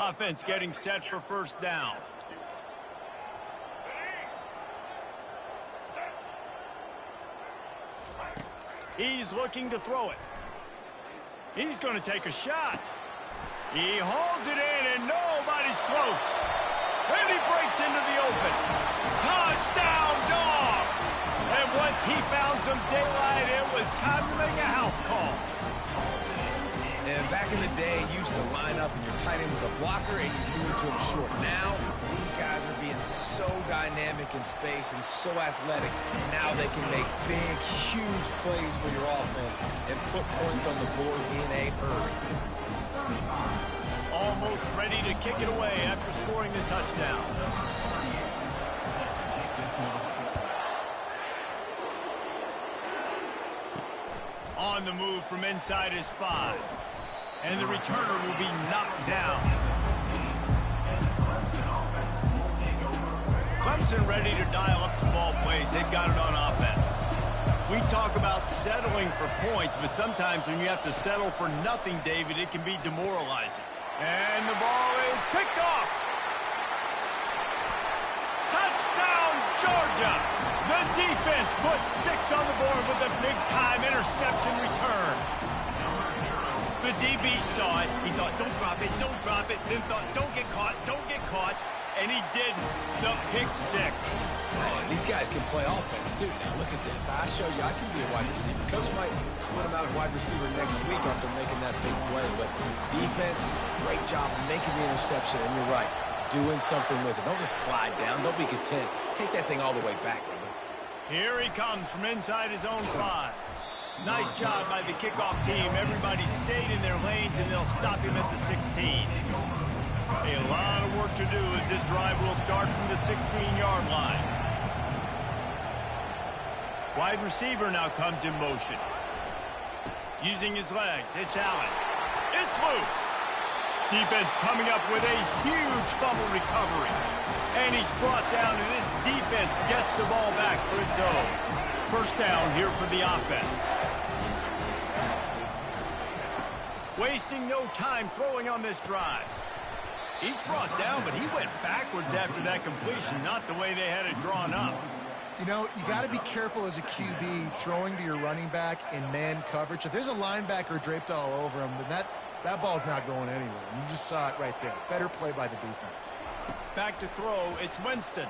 Offense getting set for first down. He's looking to throw it. He's going to take a shot. He holds it in, and nobody's close. And he breaks into the open. Touchdown, Dogs! And once he found some daylight, it was time to make a house call. And back in the day, you used to line up and your tight end was a blocker and you threw it to him short. Now, these guys are being so dynamic in space and so athletic. Now they can make big, huge plays for your offense and put points on the board in a hurry. Almost ready to kick it away after scoring the touchdown. On the move from inside his 5. And the returner will be knocked down. Clemson ready to dial up some ball plays. They've got it on offense. We talk about settling for points, but sometimes when you have to settle for nothing, David, it can be demoralizing. And the ball is picked off. Touchdown, Georgia! The defense puts 6 on the board with a big-time interception return. The DB saw it. He thought, don't drop it, don't drop it. Then thought, don't get caught, don't get caught. And he did the pick 6. Man, these guys can play offense, too. Now, look at this. I show you I can be a wide receiver. Coach might split him out at wide receiver next week after making that big play. But defense, great job making the interception. And you're right, doing something with it. Don't just slide down. Don't be content. Take that thing all the way back, brother. Here he comes from inside his own 5. Nice job by the kickoff team. Everybody stayed in their lanes, and they'll stop him at the 16. A lot of work to do as this drive will start from the 16-yard line. Wide receiver now comes in motion. Using his legs, it's Allen. It's loose. Defense coming up with a huge fumble recovery. And he's brought down, and this defense gets the ball back for its own. First down here for the offense. Wasting no time throwing on this drive. He's brought down, but he went backwards after that completion, not the way they had it drawn up. You know, you got to be careful as a QB throwing to your running back in man coverage. If there's a linebacker draped all over him, then that ball's not going anywhere. And you just saw it right there. Better play by the defense. Back to throw, it's Winston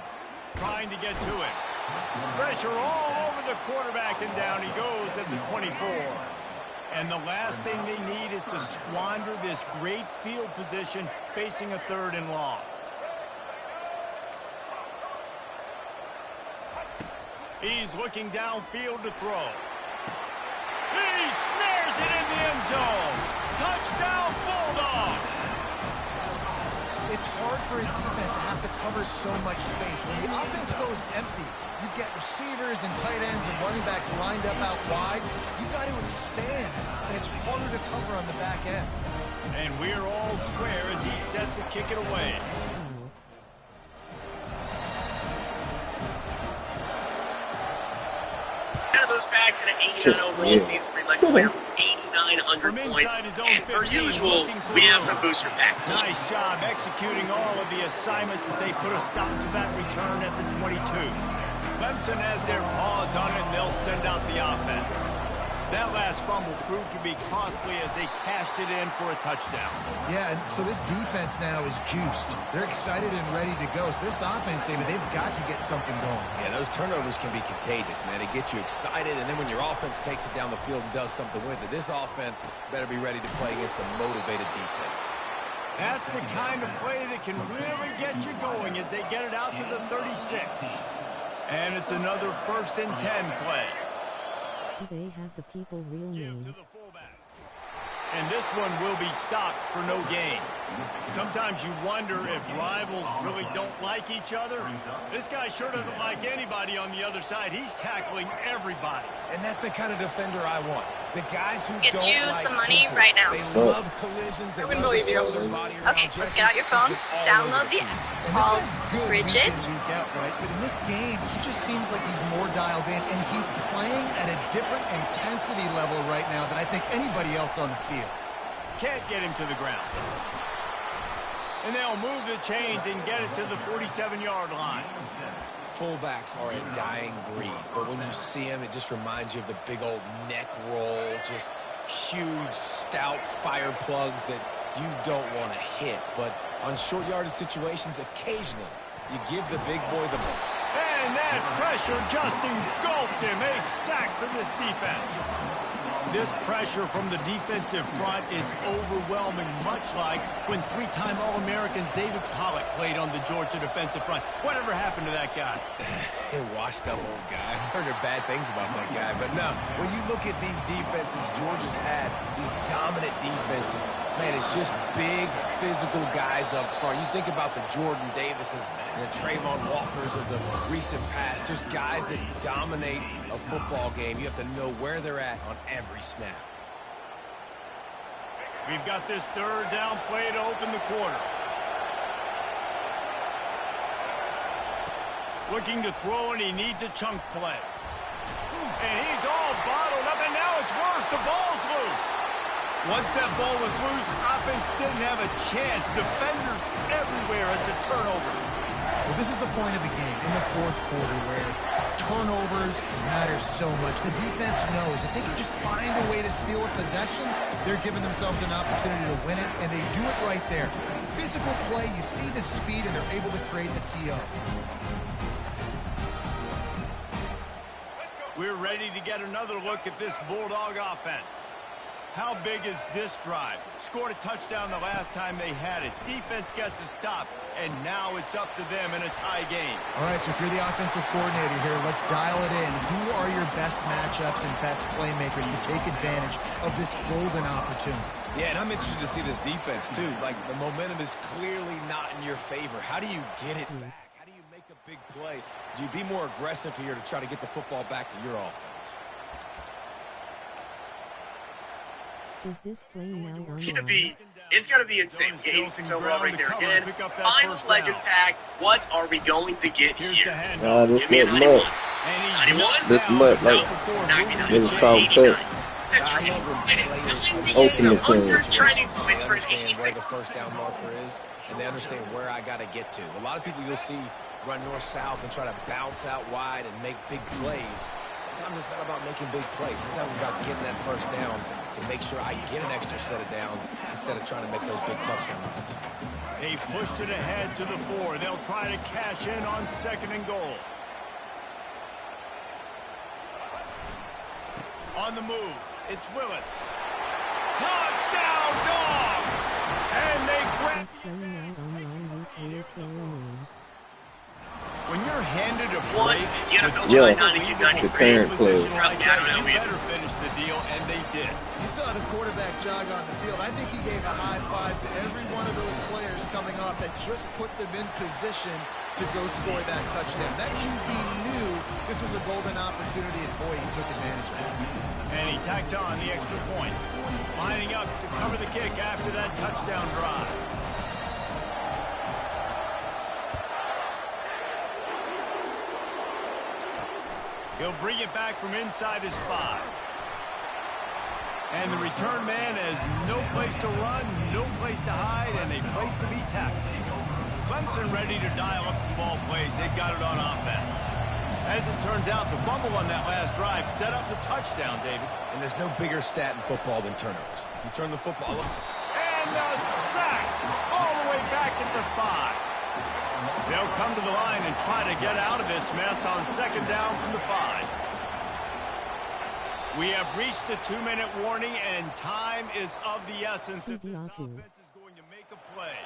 trying to get to it. Pressure all over the quarterback, and down he goes at the 24. And the last thing they need is to squander this great field position facing a 3rd and long. He's looking downfield to throw. He snares it in the end zone. Touchdown, Bulldogs! It's hard for a defense to have to cover so much space. When the offense goes empty, you've got receivers and tight ends and running backs lined up out wide. You've got to expand, and it's harder to cover on the back end. And we're all square as he's set to kick it away. Out of those backs in an 89 overall season, we'd like to play 8,900 points. And per usual, we have some booster packs. Nice job executing all of the assignments as they put a stop to that return at the 22. Clemson has their paws on it, and they'll send out the offense. That last fumble proved to be costly as they cashed it in for a touchdown. Yeah, and so this defense now is juiced. They're excited and ready to go. So this offense, David, they've got to get something going. Yeah, those turnovers can be contagious, man. It gets you excited, and then when your offense takes it down the field and does something with it, this offense better be ready to play against a motivated defense. That's the kind of play that can really get you going as they get it out to the 36. And it's another 1st and 10 play. They have the people real names. And this one will be stopped for no gain. Sometimes you wonder if rivals really don't like each other. This guy sure doesn't like anybody on the other side. He's tackling everybody. And that's the kind of defender I want. The guys who get don't you like some money people. right now. They love collisions. They I wouldn't believe you. Okay, let's get out your phone, download the app called Bridget. Out, right? But in this game, he just seems like he's more dialed in, and he's playing at a different intensity level right now than I think anybody else on the field. Can't get him to the ground. And they'll move the chains and get it to the 47-yard line. Fullbacks are a dying breed, but when you see them, it just reminds you of the big old neck roll, just huge, stout fire plugs that you don't want to hit. But on short yardage situations, occasionally, you give the big boy the ball. And that pressure just engulfed him. A sack for this defense. This pressure from the defensive front is overwhelming, much like when three-time All-American David Pollock played on the Georgia defensive front. Whatever happened to that guy? A washed-up old guy. I heard bad things about that guy. But no, when you look at these defenses Georgia's had, these dominant defenses, man, it's just big, physical guys up front. You think about the Jordan Davises and the Trayvon Walkers of the recent past, just guys that dominate a football game. You have to know where they're at on every snap. We've got this third down play to open the quarter. Looking to throw, and he needs a chunk play. And he's all bottled up, and now it's worse. The ball's loose. Once that ball was loose, offense didn't have a chance. Defenders everywhere. It's a turnover. Well, this is the point of the game in the fourth quarter where turnovers matter so much. The defense knows if they can just find a way to steal a possession, they're giving themselves an opportunity to win it, and they do it right there. Physical play, you see the speed, and they're able to create the TO. We're ready to get another look at this Bulldog offense. How big is this drive? Scored a touchdown the last time they had it. Defense gets a stop, and now it's up to them in a tie game. All right, so if you're the offensive coordinator here, let's dial it in. Who are your best matchups and best playmakers to take advantage of this golden opportunity? Yeah, and I'm interested to see this defense, too. Like, the momentum is clearly not in your favor. How do you get it back? How do you make a big play? Do you be more aggressive here to try to get the football back to your offense? Is this play now on? It's gonna be insane. Game 6 overall right there again. Final legend pack. What are we going to get here? This look much. 91? This much like 99. it was called cut. Ultimate team. Training points for an Understand 86. where the first down marker is, and they understand where I got to get to. A lot of people you'll see run north-south and try to bounce out wide and make big plays. Sometimes it's not about making big plays. Sometimes it's about getting that first down to make sure I get an extra set of downs instead of trying to make those big touchdown runs. They pushed it ahead to the 4. They'll try to cash in on 2nd and goal. On the move, it's Willis. Touchdown, Dogs! And they grab... This play now online use real player names. When you're handed a One, break, you gotta build Yeah, a 92, the 93. current play. like Yeah, I don't that, know you either. better finish the deal, and they did. You saw the quarterback jog on the field. I think he gave a high five to every one of those players coming off that just put them in position to go score that touchdown. That QB knew this was a golden opportunity, and boy, he took advantage of it. And he tacks on the extra point. Lining up to cover the kick after that touchdown drive. He'll bring it back from inside his 5. And the return man has no place to run, no place to hide, and a place to be tackled. Clemson ready to dial up some ball plays. They've got it on offense. As it turns out, the fumble on that last drive set up the touchdown, David. And there's no bigger stat in football than turnovers. You turn the football up. And a sack all the way back at the 5. They'll come to the line and try to get out of this mess on 2nd down from the 5. We have reached the 2-minute warning, and time is of the essence if this offense is going to make a play.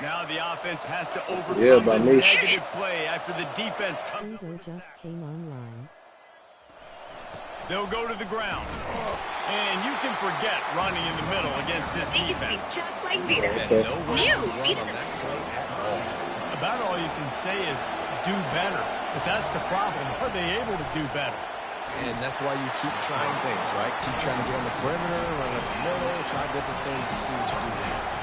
Now the offense has to overcome the negative play after the defense comes. Just came online. They'll go to the ground. And you can forget running in the middle against this defense. Just like Vita. About all you can say is do better. But that's the problem. Are they able to do better? And that's why you keep trying things, right? Keep trying to get on the perimeter, run up the middle, try different things to see what you do there.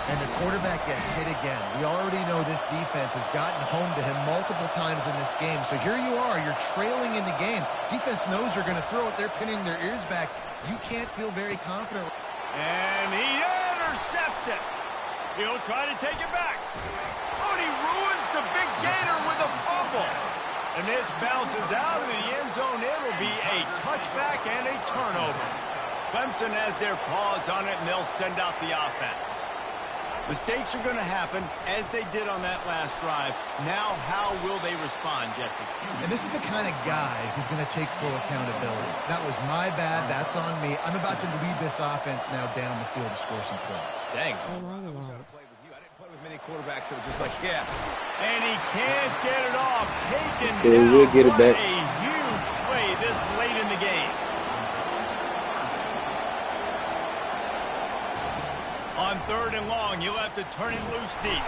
And the quarterback gets hit again. We already know this defense has gotten home to him multiple times in this game. So here you are, you're trailing in the game. Defense knows you're going to throw it. They're pinning their ears back. You can't feel very confident. And he intercepts it. He'll try to take it back. Oh, and he ruins the big gainer with a fumble. And this bounces out of the end zone. It'll be a touchback and a turnover. Clemson has their paws on it, and they'll send out the offense. Mistakes are going to happen, as they did on that last drive. Now, how will they respond, Jesse? And this is the kind of guy who's going to take full accountability. That was my bad. That's on me. I'm about to lead this offense now down the field to score some points. Dang. I wish I'd have played with you. I didn't play with many quarterbacks that were just like, yeah. And he can't get it off. Taken Okay, down. we'll get it What back. a huge play this late in the game. On 3rd and long, you'll have to turn him loose deep.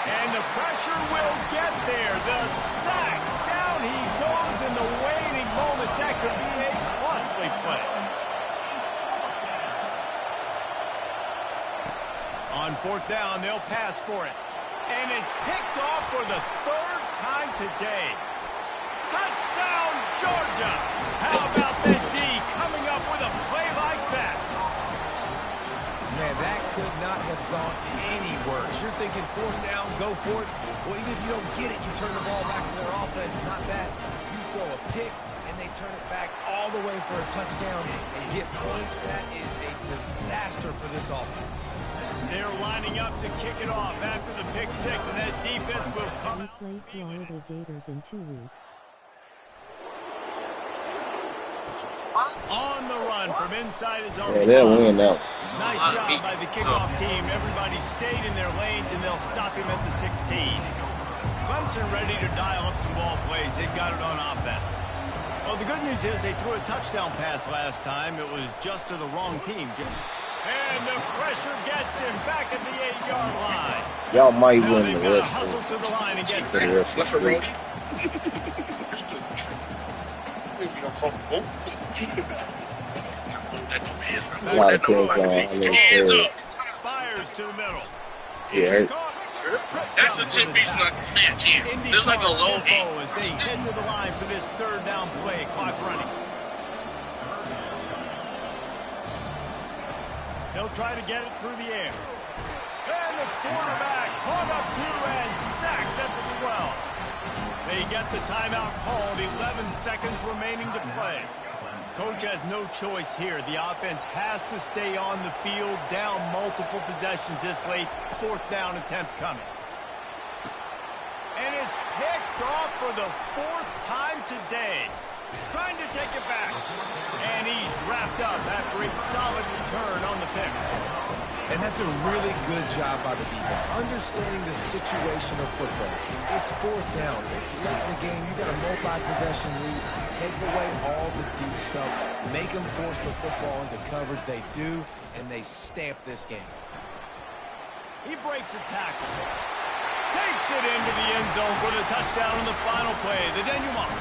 And the pressure will get there. The sack. Down he goes in the waning moments. That could be a costly play. On 4th down, they'll pass for it. And it's picked off for the 3rd time today. Touchdown, Georgia. How about that D coming up with a play like that? Man, that could not have gone any worse. You're thinking 4th down, go for it. Well, even if you don't get it, you turn the ball back to their offense. Not that. You throw a pick, and they turn it back all the way for a touchdown and get points. That is a disaster for this offense. They're lining up to kick it off after the pick 6, and that defense will come. We play Florida Gators in 2 weeks. On the run from inside his own. Yeah, they'll win now. Nice job by the kickoff team. Everybody stayed in their lanes, and they'll stop him at the 16. Clemson ready to dial up some ball plays. They've got it on offense. Well, the good news is they threw a touchdown pass last time. It was just to the wrong team. And the pressure gets him back at the 8-yard line. Y'all might Now win they've the got to rest hustle of to the line and get the set. rest of the week. A lot of things on Hands up. Fires to the middle. Yeah. That's a 10 piece like that 10. There's like a low 8. As they head to the line for this 3rd down play. Clock running. They'll try to get it through the air. And the quarterback caught up to and sacked at the 12. They get the timeout called. 11 seconds remaining to play. Coach has no choice here. The offense has to stay on the field, down multiple possessions this late. 4th down attempt coming. And it's picked off for the 4th time today. Trying to take it back. And he's wrapped up after a solid return on the pick. And that's a really good job by the defense, understanding the situation of football. It's 4th down. It's late in the game. You got a multi-possession lead. Take away all the deep stuff. Make them force the football into coverage. They do, and they stamp this game. He breaks a tackle. Takes it into the end zone for the touchdown on the final play. The denouement.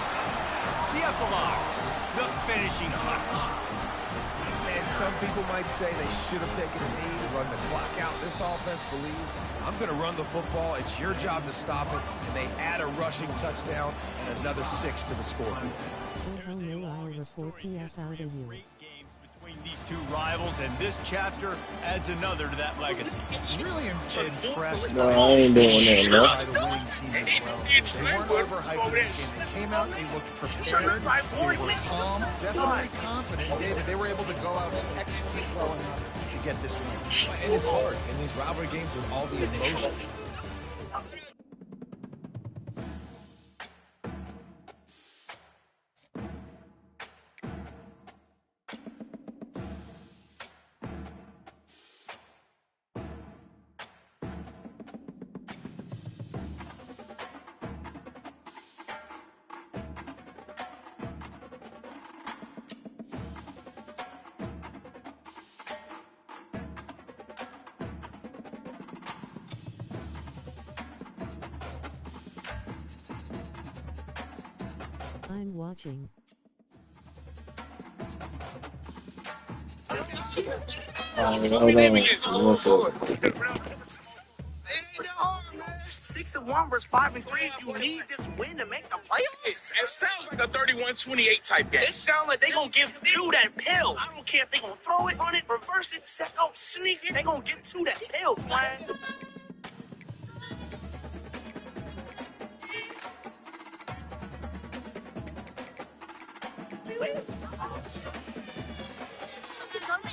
The epilogue. The finishing touch. And some people might say they should have taken a knee to run the clock out. This offense believes, I'm going to run the football. It's your job to stop it. And they add a rushing touchdown and another 6 to the scoreboard. Great games between these two rivals, and this chapter adds another to that legacy. Really impressed. No, I ain't doing that, no. By the winning team as well. They weren't overhyped this game. They came out, they looked prepared, they were calm, definitely confident. David, they were able to go out and execute well enough to get this win. And it's hard in these rivalry games with all the emotion. I'm watching. Hold on. We get 2 What's up? It ain't that hard, man. 6-1 versus 5-3. You need this win to make the playoffs. It sounds like a 31-28 type game. It sounds like they gonna give two that pill. I don't care if they gonna throw it, run it, reverse it, set out, sneak it. They gonna get two that pill, man.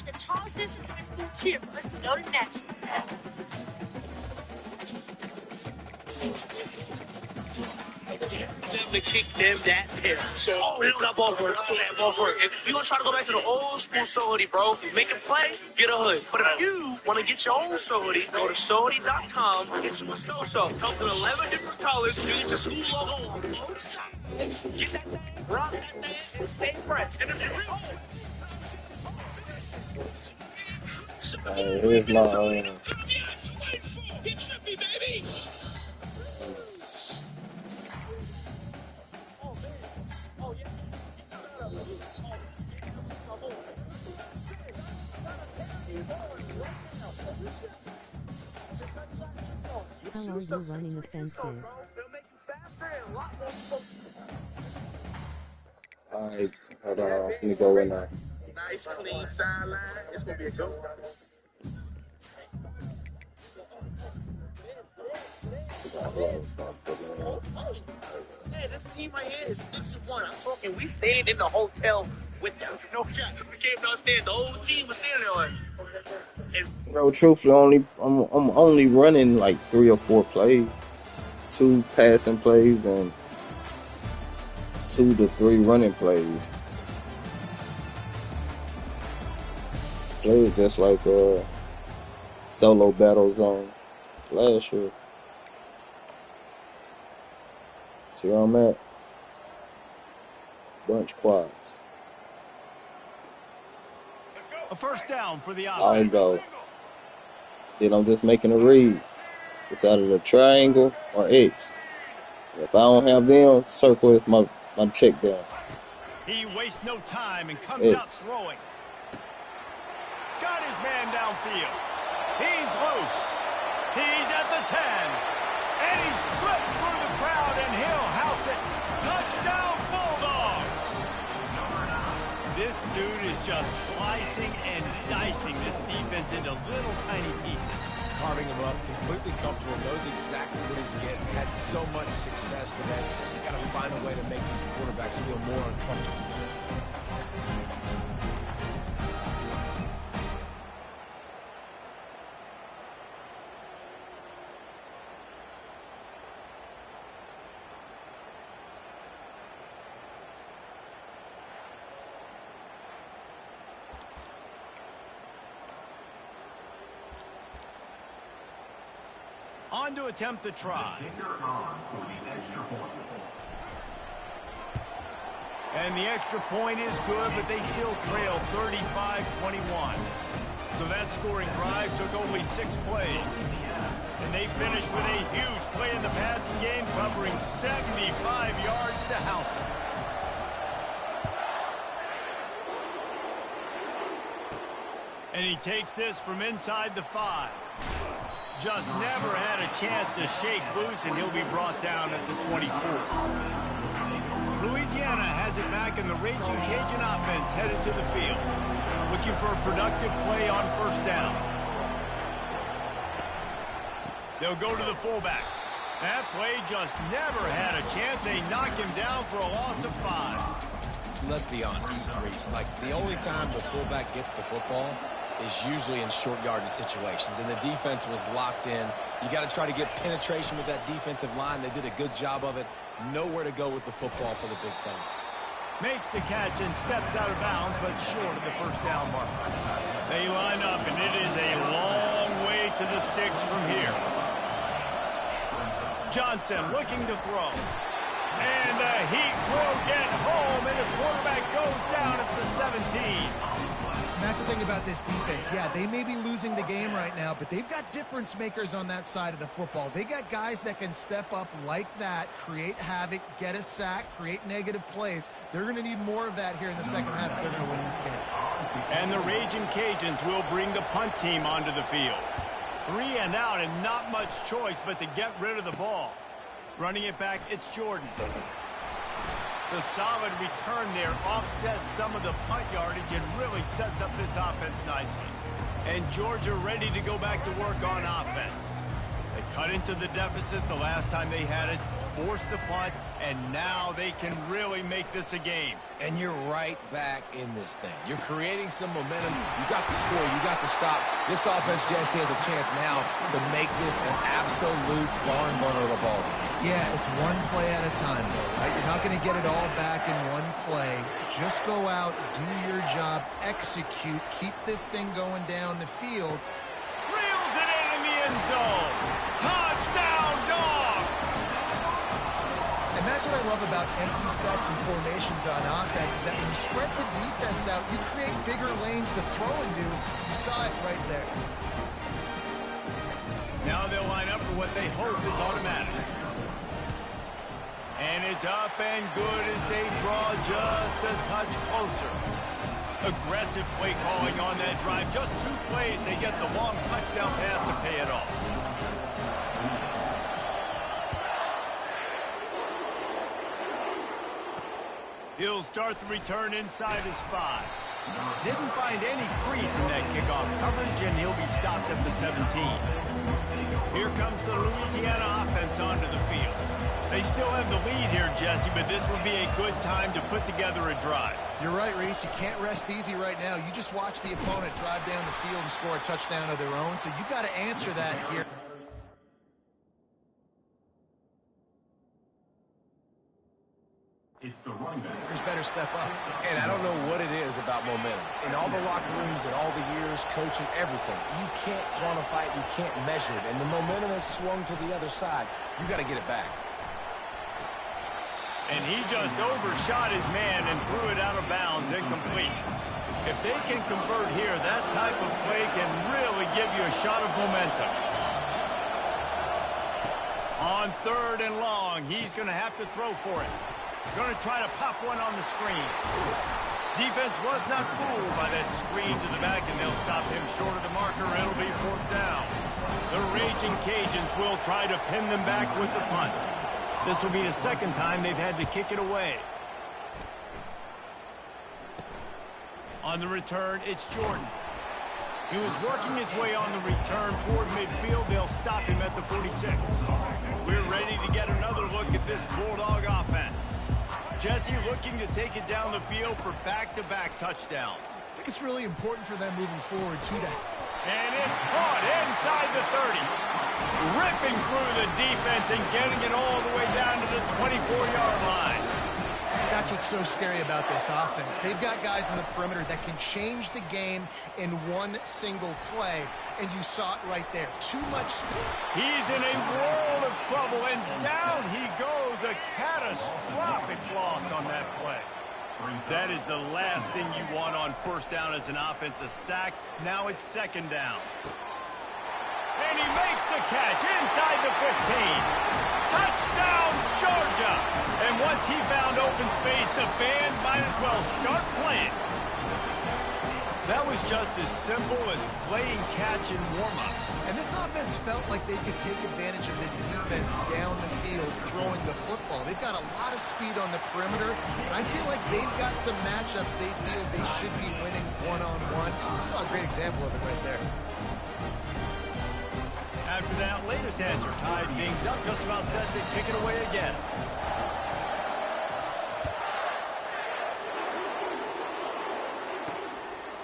The Charleston High School cheer for us to go to national. Them to kick them that pill. So, we don't got ball for it. That's what that ball for it. If you gonna try to go back to the old school Sohody, bro, make a play, get a hood. But if you want to get your own Sohody, go to Sohody.com and get you a so-so. Comes in 11 different colors. You get your school logo on both sides. Get that thing, rock that thing, and stay fresh. And if you're real, here's my How are you running offensive? Alright, hold on. Let me go in there. Nice, clean sideline. It's going to be a good one. Hey, this team right here is 6-1. I'm talking, we stayed in the hotel with them. No shot. We came downstairs. The whole team was standing on. Bro, truthfully, I'm only running like 3 or 4 plays, 2 passing plays and 2 to 3 running plays. Played just like solo battle zone last year. See where I'm at? Bunch quads. A first down for the offense. I go. Then I'm just making a read. It's out of the triangle or X. If I don't have them, circle is my check down. He wastes no time and comes X. out throwing. Got his man downfield. He's loose. He's at the 10. And he slipped through the crowd and he'll house it. Touchdown Bulldogs. This dude is just slicing and dicing this defense into little tiny pieces. Carving him up, completely comfortable, knows exactly what he's getting. Had so much success today. You got to find a way to make these quarterbacks feel more uncomfortable. On to attempt the try. And the extra point is good, but they still trail 35-21. So that scoring drive took only 6 plays. And they finished with a huge play in the passing game, covering 75 yards to house it. And he takes this from inside the 5. Just never had a chance to shake loose, and he'll be brought down at the 24. Louisiana has it back, in the Raging Cajun offense headed to the field, looking for a productive play on first down. They'll go to the fullback. That play just never had a chance. They knock him down for a loss of 5. Let's be honest, Reese. Like, the only time the fullback gets the football is usually in short yardage situations, and the defense was locked in. You got to try to get penetration with that defensive line. They did a good job of it. Nowhere to go with the football for the big fella. Makes the catch and steps out of bounds, but short of the first down mark. They line up, and it is a long way to the sticks from here. Johnson looking to throw. And the heat will get home, and the quarterback goes down at the 17. And that's the thing about this defense. Yeah, they may be losing the game right now, but they've got difference makers on that side of the football. They got guys that can step up like that, create havoc, get a sack, create negative plays. They're going to need more of that here in the second half if they're going to win this game. And the Raging Cajuns will bring the punt team onto the field. 3 and out and not much choice but to get rid of the ball. Running it back, it's Jordan. The solid return there offsets some of the punt yardage and really sets up this offense nicely. And Georgia ready to go back to work on offense. They cut into the deficit the last time they had it, forced the punt, and now they can really make this a game. And you're right back in this thing. You're creating some momentum. You got the score. You got the stop. This offense, Jesse, has a chance now to make this an absolute barn burner of a ball game. Yeah, it's one play at a time, though, right? You're not going to get it all back in one play. Just go out, do your job, execute, keep this thing going down the field. Reels it in the end zone. Touchdown, Dogs! And that's what I love about empty sets and formations on offense, is that when you spread the defense out, you create bigger lanes to throw into. You saw it right there. Now they'll line up for what they hope is automatic. And it's up and good as they draw just a touch closer. Aggressive play calling on that drive. Just 2 plays, they get the long touchdown pass to pay it off. He'll start the return inside his 5. Didn't find any crease in that kickoff coverage, and he'll be stopped at the 17. Here comes the Louisiana offense onto the field. They still have the lead here, Jesse, but this will be a good time to put together a drive. You're right, Reese. You can't rest easy right now. You just watch the opponent drive down the field and score a touchdown of their own, so you've got to answer that here. It's the running back. There's better step up. And I don't know what it is about momentum. In all the locker rooms and all the years, coaching, everything, you can't quantify it, you can't measure it. And the momentum has swung to the other side. You got to get it back. And he just overshot his man and threw it out of bounds, incomplete. If they can convert here, that type of play can really give you a shot of momentum. On 3rd and long, he's going to have to throw for it. He's going to try to pop one on the screen. Defense was not fooled by that screen to the back, and they'll stop him short of the marker. It'll be 4th down. The Raging Cajuns will try to pin them back with the punt. This will be the 2nd time they've had to kick it away. On the return, it's Jordan. He was working his way on the return toward midfield. They'll stop him at the 46. We're ready to get another look at this Bulldog offense. Jesse looking to take it down the field for back-to-back touchdowns. I think it's really important for them moving forward, too. And it's caught inside the 30. Ripping through the defense and getting it all the way down to the 24-yard line. That's what's so scary about this offense. They've got guys in the perimeter that can change the game in one single play, and you saw it right there. Too much speed. He's in a world of trouble, and down he goes. A catastrophic loss on that play. That is the last thing you want on 1st down as an offensive sack. Now it's 2nd down. And he makes the catch inside the 15. Touchdown, Georgia! And once he found open space, the band might as well start playing. That was just as simple as playing catch in warm-ups. And this offense felt like they could take advantage of this defense down the field, throwing the football. They've got a lot of speed on the perimeter, and I feel like they've got some matchups they feel they should be winning one-on-one. We saw a great example of it right there. After that latest answer, tied things up, just about set to kick it away again.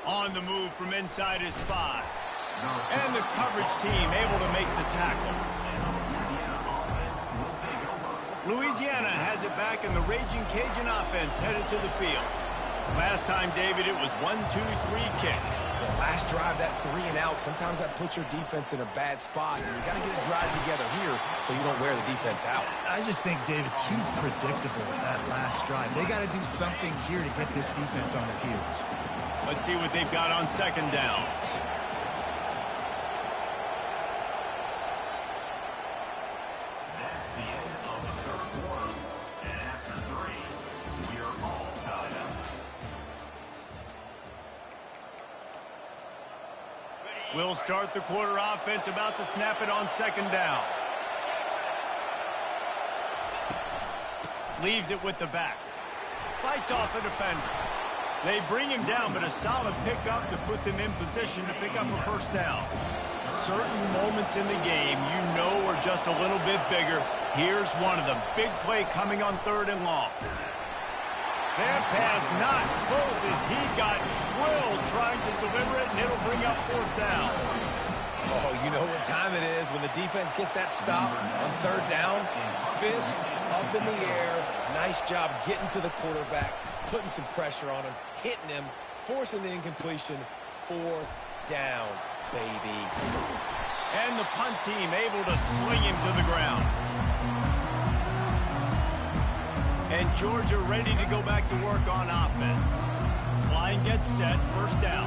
On the move from inside his 5. And the coverage team able to make the tackle. Louisiana has it back, and the Raging Cajun offense headed to the field. Last time, David, it was 1-2-3 kick. The last drive, that 3 and out, sometimes that puts your defense in a bad spot, and you got to get a drive together here so you don't wear the defense out. I just think, David, too predictable with that last drive. They got to do something here to get this defense on their heels. Let's see what they've got on 2nd down. That's the end of the 3rd quarter. And after 3, we are all tied up. We'll start the quarter offense, about to snap it on second down. Leaves it with the back. Fights off a defender. They bring him down, but a solid pickup to put them in position to pick up a first down. Certain moments in the game you know are just a little bit bigger. Here's one of them. Big play coming on 3rd and long. That pass not close as he got twirled trying to deliver it, and it'll bring up 4th down. Oh, you know what time it is when the defense gets that stop on 3rd down. Fist up in the air. Nice job getting to the quarterback, putting some pressure on him, hitting him, forcing the incompletion. 4th down, baby. And the punt team able to sling him to the ground. And Georgia ready to go back to work on offense. Line gets set, 1st down.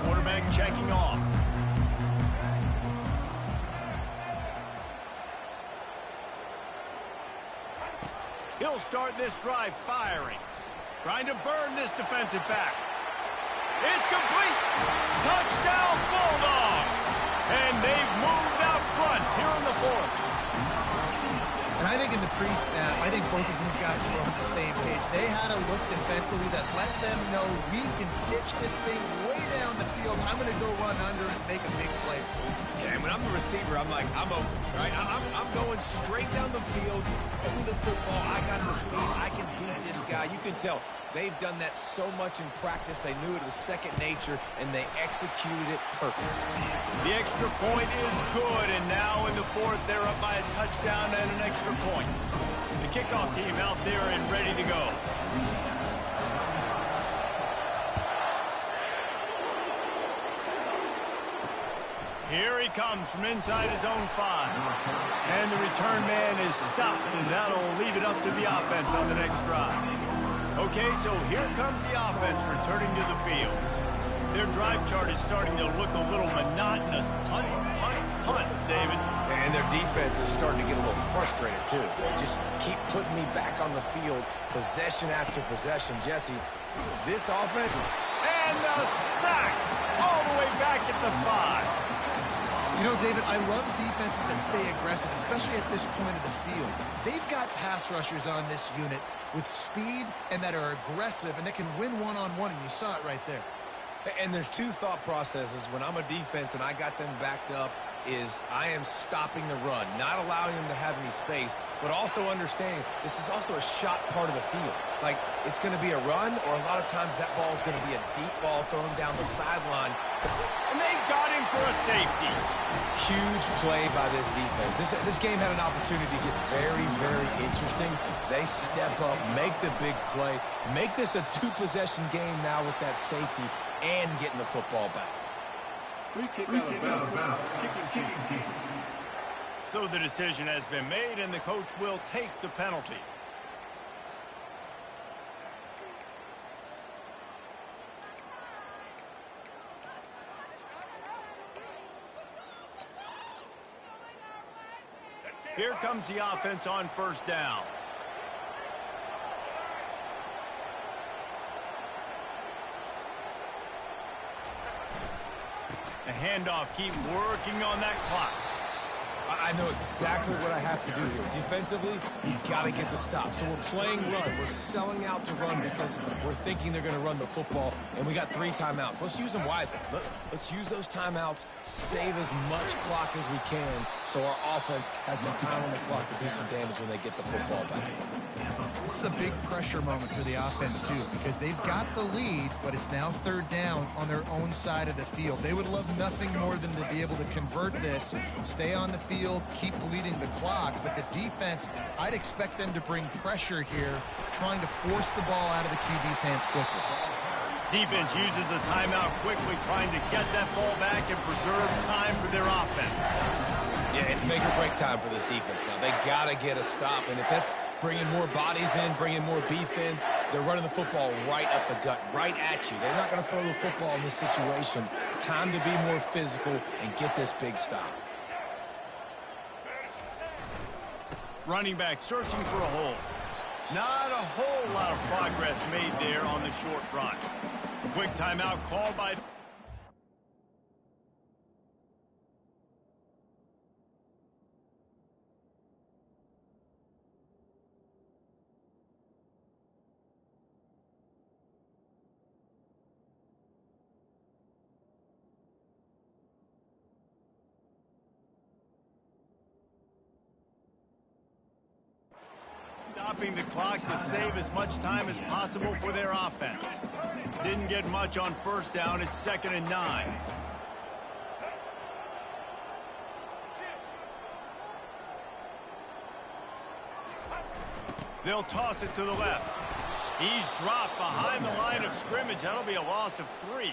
Quarterback checking off. He'll start this drive firing. Trying to burn this defensive back. It's complete. Touchdown Bulldogs. And they've moved out front here in the 4th. And I think in the pre-snap, I think both of these guys were on the same page. They had a look defensively that let them know we can pitch this thing way down the field. I'm going to go run under and make a big play. Yeah, and when I'm the receiver, I'm like, I'm open, right? I'm going straight down the field. Throw me the football. I got the speed. I can beat this guy. You can tell they've done that so much in practice. They knew it was second nature, and they executed it perfectly. The extra point is good, and now in the 4th, they're up by a touchdown and an extra point. The kickoff team out there and ready to go. Here he comes from inside his own 5. And the return man is stopped, and that'll leave it up to the offense on the next drive. Okay, so here comes the offense returning to the field. Their drive chart is starting to look a little monotonous. Punt, punt, punt, David. And their defense is starting to get a little frustrated, too. They just keep putting me back on the field, possession after possession. Jesse, this offense... And a sack all the way back at the 5. You know, David, I love defenses that stay aggressive, especially at this point of the field. They've got pass rushers on this unit with speed and that are aggressive and that can win one-on-one, and you saw it right there. And there's 2 thought processes when I'm a defense and I got them backed up is I am stopping the run, not allowing them to have any space, but also understanding this is also a shot part of the field. Like, it's going to be a run, or a lot of times that ball is going to be a deep ball thrown down the sideline. And they got him for a safety. Huge play by this defense. This game had an opportunity to get very, very interesting. They step up, make the big play, make this a 2-possession game now with that safety and getting the football back. Free kick out of bounds. Kicking team. So the decision has been made, and the coach will take the penalty. Here comes the offense on 1st down. The handoff, keep working on that clock. I know exactly what I have to do here. Defensively, you've got to get the stop. So we're playing run. We're selling out to run because we're thinking they're going to run the football, and we got 3 timeouts. Let's use them wisely. Let's use those timeouts, save as much clock as we can so our offense has some time on the clock to do some damage when they get the football back. This is a big pressure moment for the offense, too, because they've got the lead, but it's now 3rd down on their own side of the field. They would love nothing more than to be able to convert this, stay on the field, keep bleeding the clock, but the defense, I'd expect them to bring pressure here, trying to force the ball out of the QB's hands quickly. Defense uses a timeout quickly, trying to get that ball back and preserve time for their offense. Yeah, it's make or break time for this defense now. They got to get a stop, and if that's bringing more bodies in, bringing more beef in, they're running the football right up the gut, right at you. They're not going to throw the football in this situation. Time to be more physical and get this big stop. Running back searching for a hole. Not a whole lot of progress made there on the short front. Quick timeout called by... stopping the clock to save as much time as possible for their offense. Didn't get much on first down. It's 2nd and 9. They'll toss it to the left. He's dropped behind the line of scrimmage. That'll be a loss of 3.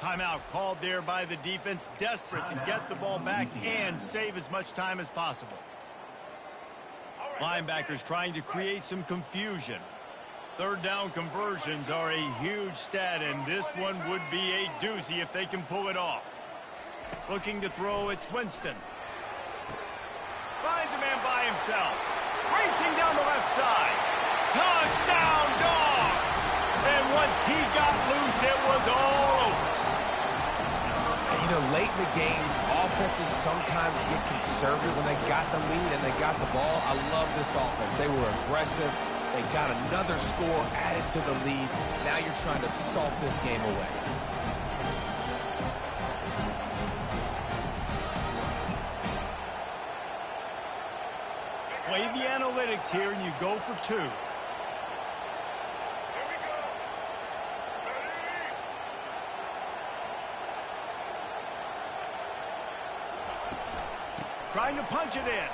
Timeout called there by the defense, desperate to get the ball back and save as much time as possible. Linebackers trying to create some confusion. 3rd down conversions are a huge stat, and this one would be a doozy if they can pull it off. Looking to throw, it's Winston. Finds a man by himself. Racing down the left side. Touchdown, Dogs! And once he got loose, it was all over. You know, late in the games, offenses sometimes get conservative when they got the lead and they got the ball. I love this offense. They were aggressive. They got another score added to the lead. Now you're trying to salt this game away. Play the analytics here, and you go for 2. Trying to punch it in.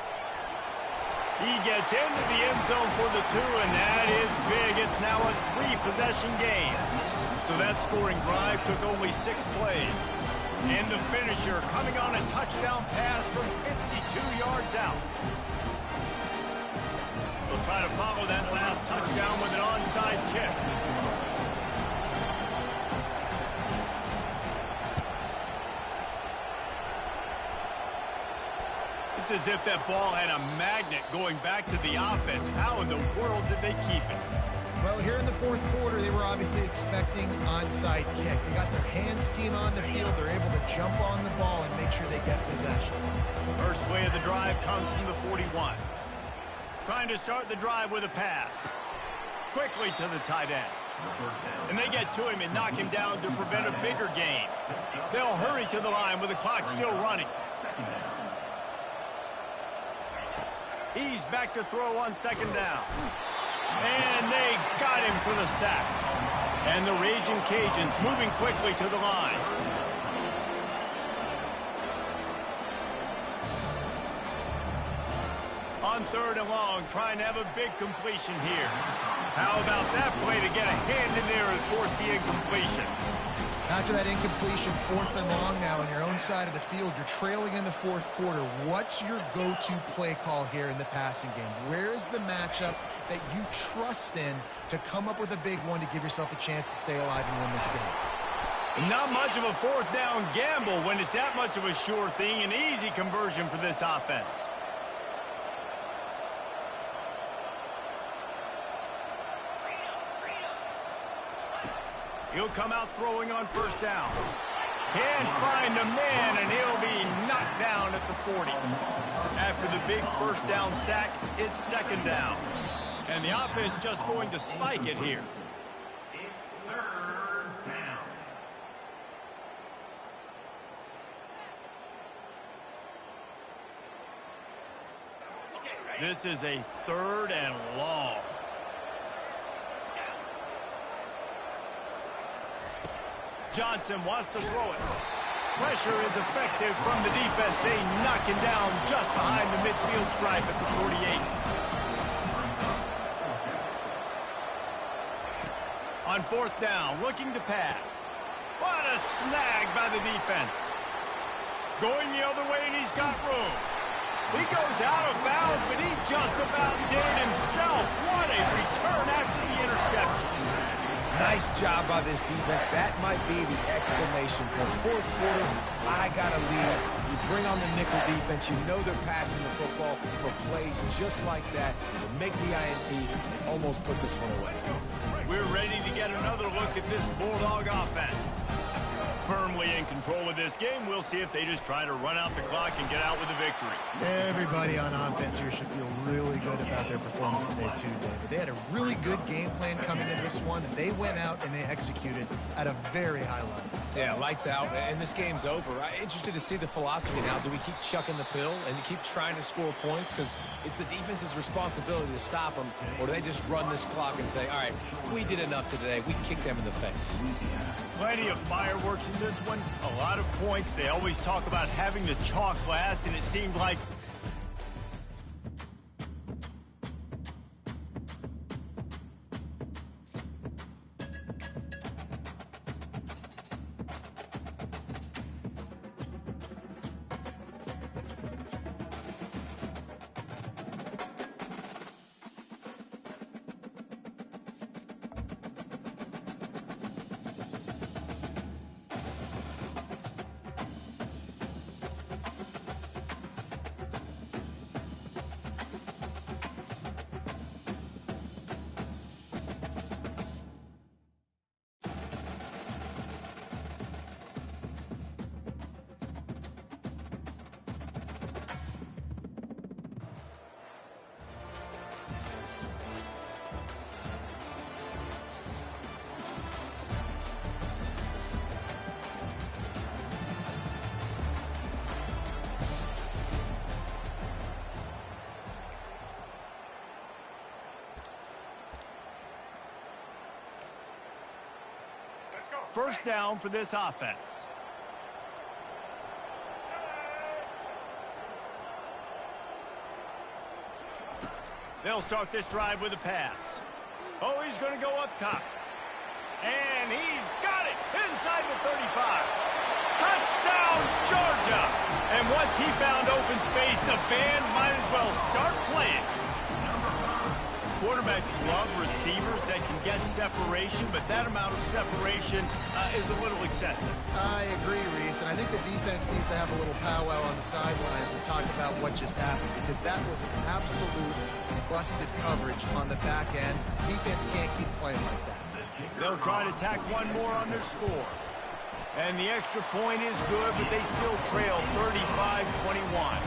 He gets into the end zone for the 2, and that is big. It's now a 3-possession game. So that scoring drive took only 6 plays. And the finisher coming on a touchdown pass from 52 yards out. They'll try to follow that last touchdown with an onside kick. It's as if that ball had a magnet going back to the offense. How in the world did they keep it? Well, here in the 4th quarter, they were obviously expecting onside kick. They got their hands team on the field. They're able to jump on the ball and make sure they get possession. First play of the drive comes from the 41. Trying to start the drive with a pass. Quickly to the tight end. And they get to him and knock him down to prevent a bigger gain. They'll hurry to the line with the clock still running. He's back to throw on 2nd down. And they got him for the sack. And the Raging Cajuns moving quickly to the line. On 3rd and long, trying to have a big completion here. How about that play to get a hand in there and force the incompletion? After that incompletion, 4th and long now on your own side of the field, you're trailing in the 4th quarter. What's your go-to play call here in the passing game? Where is the matchup that you trust in to come up with a big one to give yourself a chance to stay alive and win this game? Not much of a 4th down gamble when it's that much of a sure thing. An easy conversion for this offense. He'll come out throwing on 1st down. Can't find a man, and he'll be knocked down at the 40. After the big 1st down sack, it's 2nd down. And the offense just going to spike it here. It's 3rd down. This is a 3rd and long. Johnson wants to throw it. Pressure is effective from the defense. They knock him down just behind the midfield stripe at the 48. On 4th down, looking to pass. What a snag by the defense. Going the other way, and he's got room. He goes out of bounds, but he just about did it himself. What a return after the interception. Nice job by this defense. That might be the exclamation point. 4th quarter, I got a lead. You bring on the nickel defense. You know they're passing the football for plays just like that to make the INT and almost put this one away. We're ready to get another look at this Bulldog offense. Firmly in control of this game. We'll see if they just try to run out the clock and get out with a victory. Everybody on offense here should feel really good about their performance today too, David. They had a really good game plan coming into this one, and they went out and they executed at a very high level. Yeah, lights out, and this game's over. I'm interested to see the philosophy now. Do we keep chucking the pill and keep trying to score points? Because it's the defense's responsibility to stop them, or do they just run this clock and say, all right, we did enough today. We kicked them in the face. Plenty of fireworks in this one, a lot of points. They always talk about having the chalk last, and it seemed like first down for this offense. They'll start this drive with a pass. Oh, he's going to go up top. And he's got it inside the 35. Touchdown, Georgia! And once he found open space, the band might as well start playing. Quarterbacks love receivers that can get separation, but that amount of separation is a little excessive. I agree, Reese, and I think the defense needs to have a little powwow on the sidelines and talk about what just happened, because that was an absolute busted coverage on the back end. Defense can't keep playing like that. They'll try to tack one more on their score. And the extra point is good, but they still trail 35-21.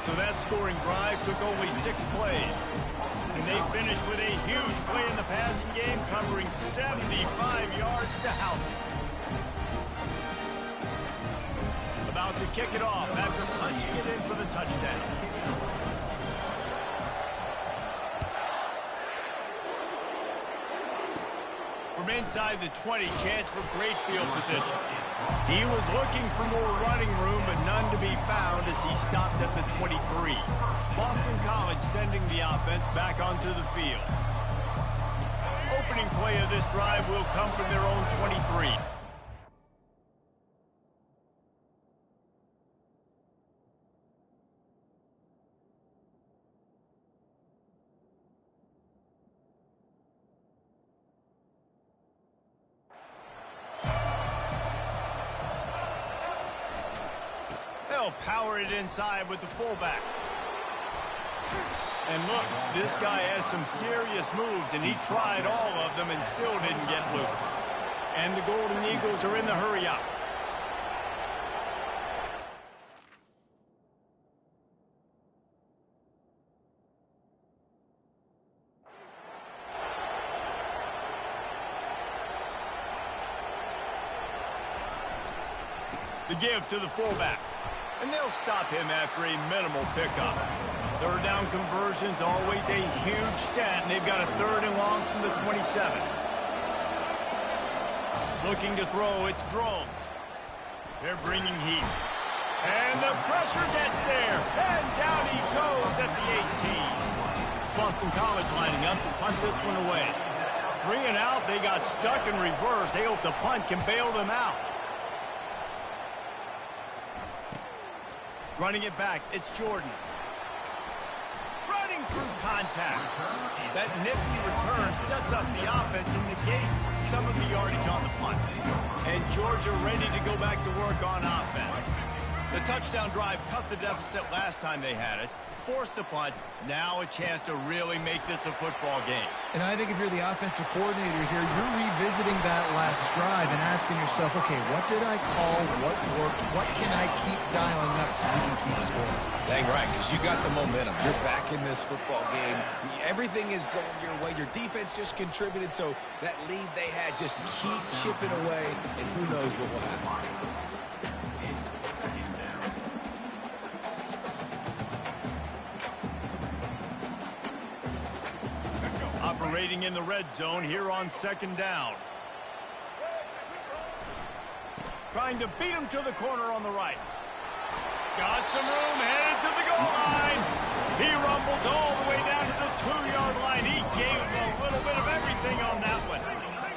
So that scoring drive took only 6 plays. And they finished with a huge play in the passing game, covering 75 yards to house it. About to kick it off after punching it in for the touchdown. From inside the 20, chance for great field position. He was looking for more running room, but none to be found as he stopped at the 23. Boston College sending the offense back onto the field. Opening play of this drive will come from their own 23. They'll power it inside with the fullback. And look, this guy has some serious moves, and he tried all of them and still didn't get loose. And the Golden Eagles are in the hurry-up. The give to the fullback. And they'll stop him after a minimal pickup. Third down conversion's always a huge stat, and they've got a 3rd and long from the 27. Looking to throw, it's Drones. They're bringing heat. And the pressure gets there. And down he goes at the 18. Boston College lining up to punt this one away. 3 and out, they got stuck in reverse. They hope the punt can bail them out. Running it back, it's Jordan. Running through contact. That nifty return sets up the offense and negates some of the yardage on the punt. And Georgia ready to go back to work on offense. The touchdown drive cut the deficit last time they had it. forced the punt. Now a chance to really make this a football game. And I think if you're the offensive coordinator here, you're revisiting that last drive and asking yourself, okay, what did I call? What worked? What can I keep dialing up so we can keep scoring? Dang right, because you got the momentum. You're back in this football game. Everything is going your way. Your defense just contributed, so that lead they had, just keep chipping away, and who knows what will happen. Operating in the red zone here on second down. Trying to beat him to the corner on the right. Got some room, headed to the goal line. He rumbles all the way down to the 2-yard line. He gave him a little bit of everything on that one.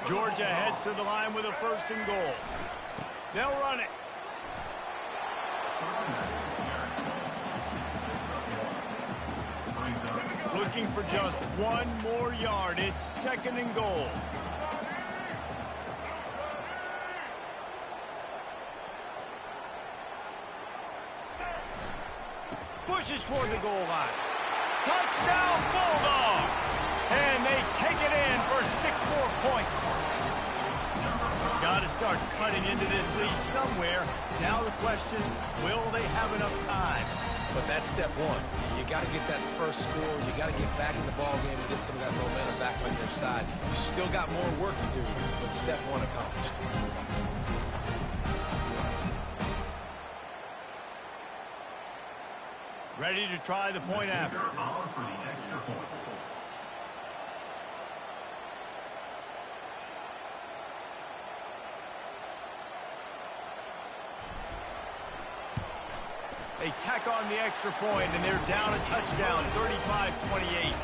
Georgia heads to the line with a 1st and goal. They'll run it. Looking for just 1 more yard. It's 2nd and goal. Pushes toward the goal line. Touchdown Bulldogs! And they take it in for 6 more points. Got to start cutting into this lead somewhere. Now the question, will they have enough time? But that's step one. You got to get that first score. You got to get back in the ball game and get some of that momentum back on your side. You still got more work to do, but step one accomplished. Ready to try the point after. For the extra point. They tack on the extra point, and they're down a touchdown, 35-28.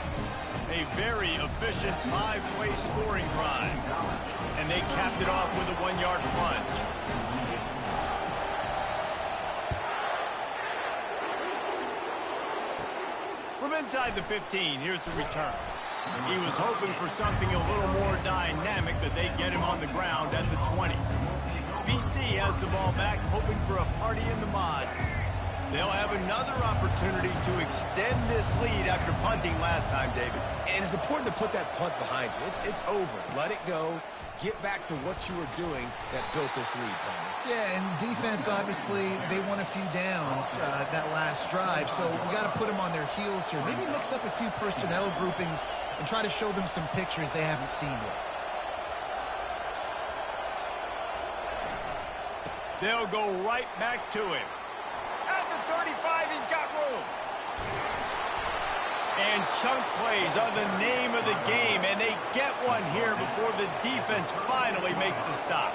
A very efficient 5-way scoring drive. And they capped it off with a 1-yard plunge. From inside the 15, here's the return. He was hoping for something a little more dynamic, but they get him on the ground at the 20. BC has the ball back, hoping for a party in the mods. They'll have another opportunity to extend this lead after punting last time, David. And it's important to put that punt behind you. It's over. Let it go. Get back to what you were doing that built this lead, Palmer. Yeah, and defense, obviously, they won a few downs that last drive, so we got to put them on their heels here. Maybe mix up a few personnel groupings and try to show them some pictures they haven't seen yet. They'll go right back to him. At the 35, he's got room. And chunk plays are the name of the game, and they get one here before the defense finally makes the stop.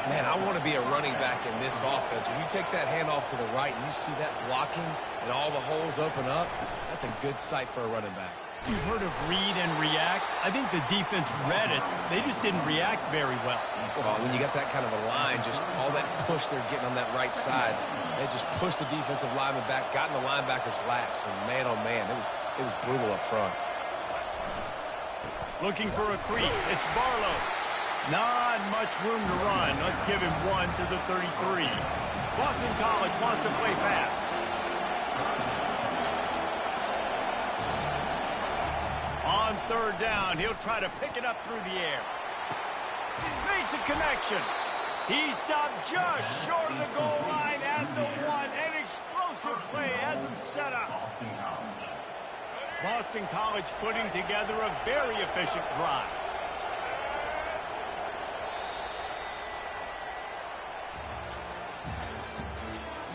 Man, I want to be a running back in this offense. When you take that handoff to the right and you see that blocking and all the holes open up, that's a good sight for a running back. You've heard of read and react. I think the defense read it. They just didn't react very well. Well, when you got that kind of a line, just all that push they're getting on that right side, they just pushed the defensive lineman back, got in the linebacker's laps, and man, oh man, it was brutal up front. Looking for a crease. It's Barlow. Not much room to run. Let's give him one to the 33. Boston College wants to play fast. On 3rd down, he'll try to pick it up through the air. Makes a connection. He stopped just short of the goal line at the 1. An explosive play has him set up. Boston College putting together a very efficient drive.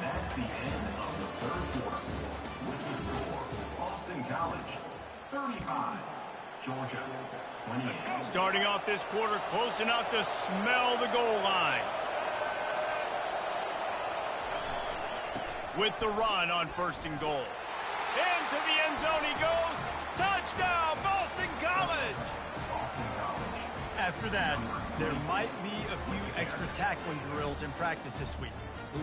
That's the end of the 3rd quarter. With the score, Boston College 35, Georgia 28. Starting off this quarter close enough to smell the goal line. With the run on 1st and goal. Into the end zone he goes. Touchdown, Boston College! After that, there might be a few extra tackling drills in practice this week.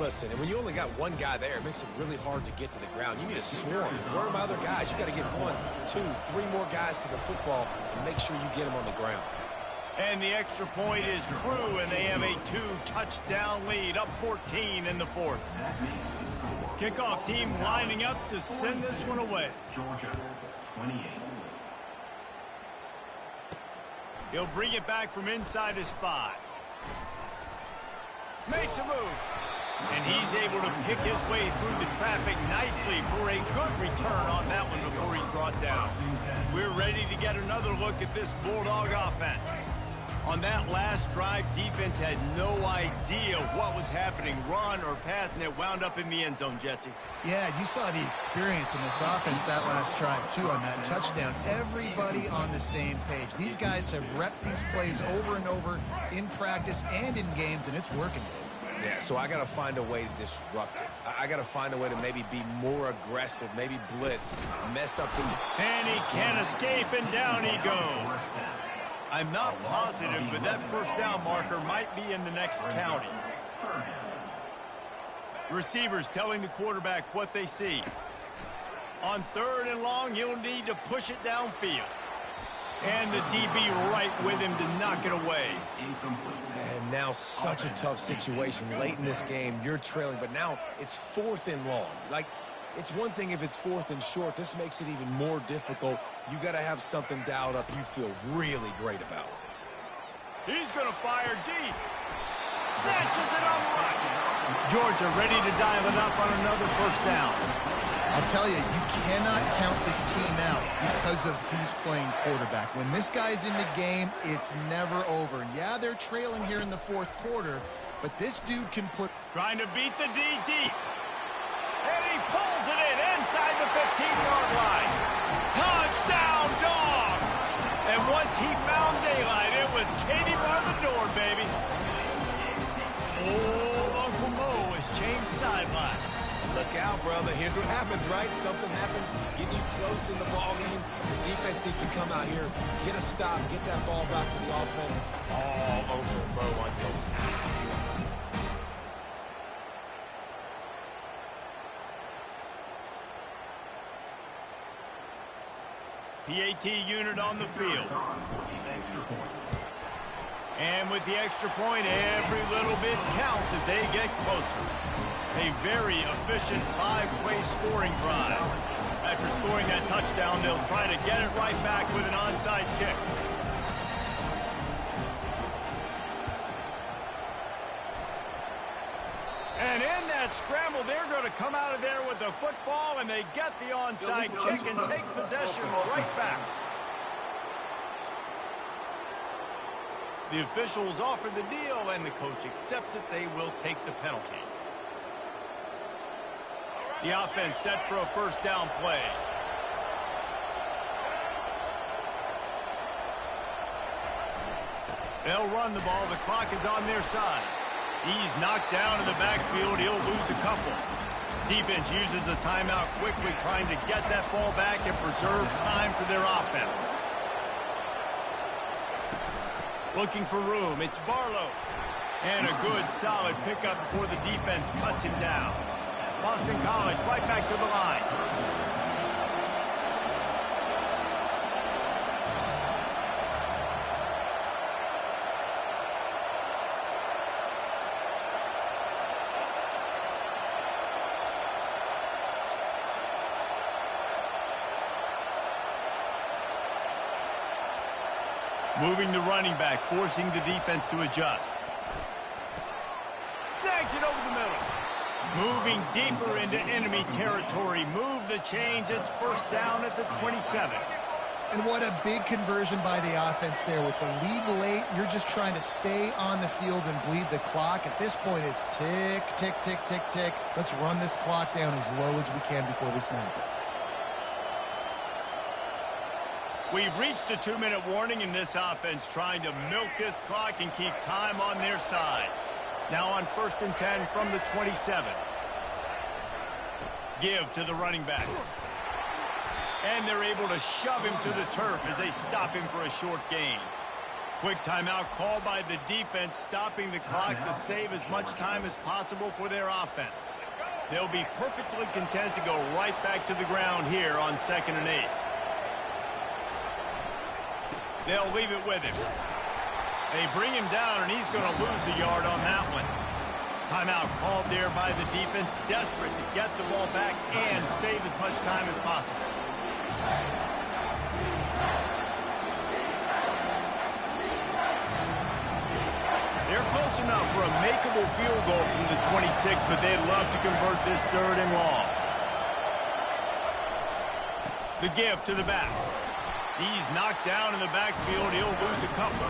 Listen, and when you only got one guy there, it makes it really hard to get to the ground. You need a swarm. Where are my other guys? You got to get 1, 2, 3 more guys to the football and make sure you get them on the ground. And the extra point is true, and they have a 2-touchdown lead, up 14 in the fourth. Kickoff team lining up to send this one away. Georgia, 28. He'll bring it back from inside his 5. Makes a move. And he's able to pick his way through the traffic nicely for a good return on that one before he's brought down. We're ready to get another look at this Bulldog offense. On that last drive, defense had no idea what was happening, run or pass, and it wound up in the end zone, Jesse. Yeah, you saw the experience in this offense that last drive, too, on that touchdown. Everybody on the same page. These guys have repped these plays over and over in practice and in games, and it's working. Yeah, so I got to find a way to disrupt it. I got to find a way to maybe be more aggressive, maybe blitz, mess up the... And he can't escape, and down he goes. I'm not positive, but that first down marker might be in the next county. Receivers telling the quarterback what they see. On 3rd and long, he'll need to push it downfield. And the DB right with him to knock it away. And now such a tough situation. Late in this game, you're trailing, but now it's 4th and long. Like, it's one thing if it's 4th and short. This makes it even more difficult. You got to have something dialed up you feel really great about. He's going to fire deep. Snatches it on the right. Georgia ready to dial it up on another first down. I'll tell you, you cannot count this team out because of who's playing quarterback. When this guy's in the game, it's never over. Yeah, they're trailing here in the 4th quarter, but this dude can put... Trying to beat the D deep. And he pulls it in inside the 15-yard line. Touchdown, Dogs! And once he found daylight, it was Katie bar the door, baby. Oh, Uncle Mo has changed sidelines. Look out, brother. Here's what happens, right? Something happens, get you close in the ball game. The defense needs to come out here, get a stop, get that ball back to the offense. All over Mo on your side. PAT unit on the field. And with the extra point, every little bit counts as they get closer. A very efficient 5-way scoring drive. After scoring that touchdown, they'll try to get it right back with an onside kick. And in that scramble, they're going to come out of there with the football, and they get the onside kick and take possession right back. The officials offer the deal, and the coach accepts it. They will take the penalty. The offense set for a first down play. They'll run the ball. The clock is on their side. He's knocked down in the backfield. He'll lose a couple. Defense uses a timeout quickly, trying to get that ball back and preserve time for their offense. Looking for room. It's Barlow. And a good, solid pickup before the defense cuts him down. Boston College right back to the line. Moving the running back, forcing the defense to adjust. Snags it over the middle. Moving deeper into enemy territory. Move the chains. It's first down at the 27. And what a big conversion by the offense there. With the lead late, you're just trying to stay on the field and bleed the clock. At this point, it's tick, tick, tick, tick, tick. Let's run this clock down as low as we can before we snap it. We've reached a 2-minute warning in this offense, trying to milk this clock and keep time on their side. Now on 1st and 10 from the 27. Give to the running back. And they're able to shove him to the turf as they stop him for a short gain. Quick timeout called by the defense, stopping the clock to save as much time as possible for their offense. They'll be perfectly content to go right back to the ground here on 2nd and 8. They'll leave it with him. They bring him down, and he's going to lose a yard on that one. Timeout called there by the defense, desperate to get the ball back and save as much time as possible. They're close enough for a makeable field goal from the 26, but they'd love to convert this 3rd and long. The give to the back. He's knocked down in the backfield. He'll lose a couple.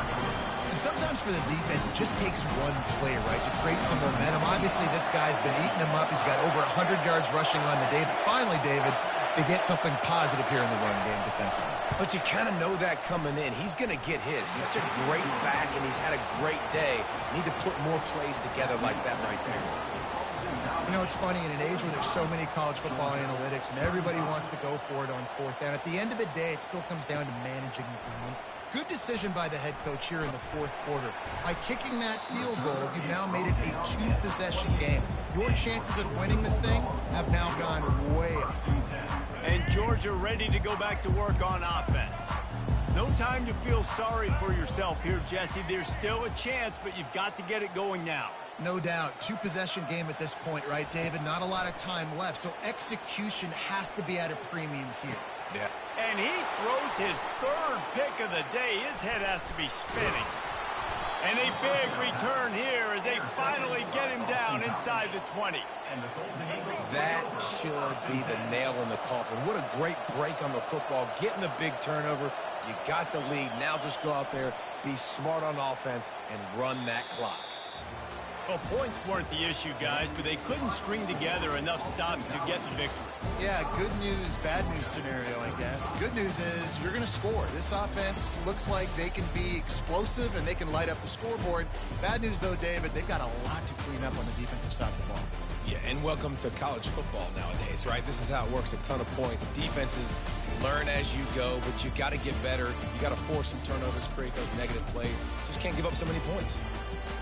And sometimes for the defense, it just takes one play, right, to create some momentum. Obviously, this guy's been eating him up. He's got over 100 yards rushing on the day. But finally, David, they get something positive here in the run game defensively. But you kind of know that coming in. He's going to get his. Such a great back, and he's had a great day. Need to put more plays together like that right there. You know, it's funny, in an age where there's so many college football analytics and everybody wants to go for it on 4th down, at the end of the day, it still comes down to managing the game. Good decision by the head coach here in the 4th quarter. By kicking that field goal, you've now made it a 2-possession game. Your chances of winning this thing have now gone way up. And Georgia ready to go back to work on offense. No time to feel sorry for yourself here, Jesse. There's still a chance, but you've got to get it going now. No doubt. 2-possession game at this point, right, David? Not a lot of time left, so execution has to be at a premium here. Yeah. And he throws his 3rd pick of the day. His head has to be spinning. And a big return here as they finally get him down inside the 20. That should be the nail in the coffin. What a great break on the football. Getting the big turnover. You got the lead. Now just go out there, be smart on offense, and run that clock. Well, points weren't the issue, guys, but they couldn't string together enough stops to get the victory. Yeah, good news, bad news scenario, I guess. Good news is you're going to score. This offense looks like they can be explosive and they can light up the scoreboard. Bad news, though, David, they've got a lot to clean up on the defensive side of the ball. Yeah, and welcome to college football nowadays, right? This is how it works, a ton of points. Defenses learn as you go, but you got to get better. You got to force some turnovers, create those negative plays. Just can't give up so many points.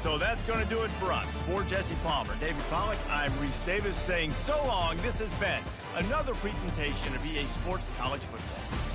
So that's going to do it for us. For Jesse Palmer, David Pollack, I'm Reese Davis saying so long. This has been another presentation of EA Sports College Football.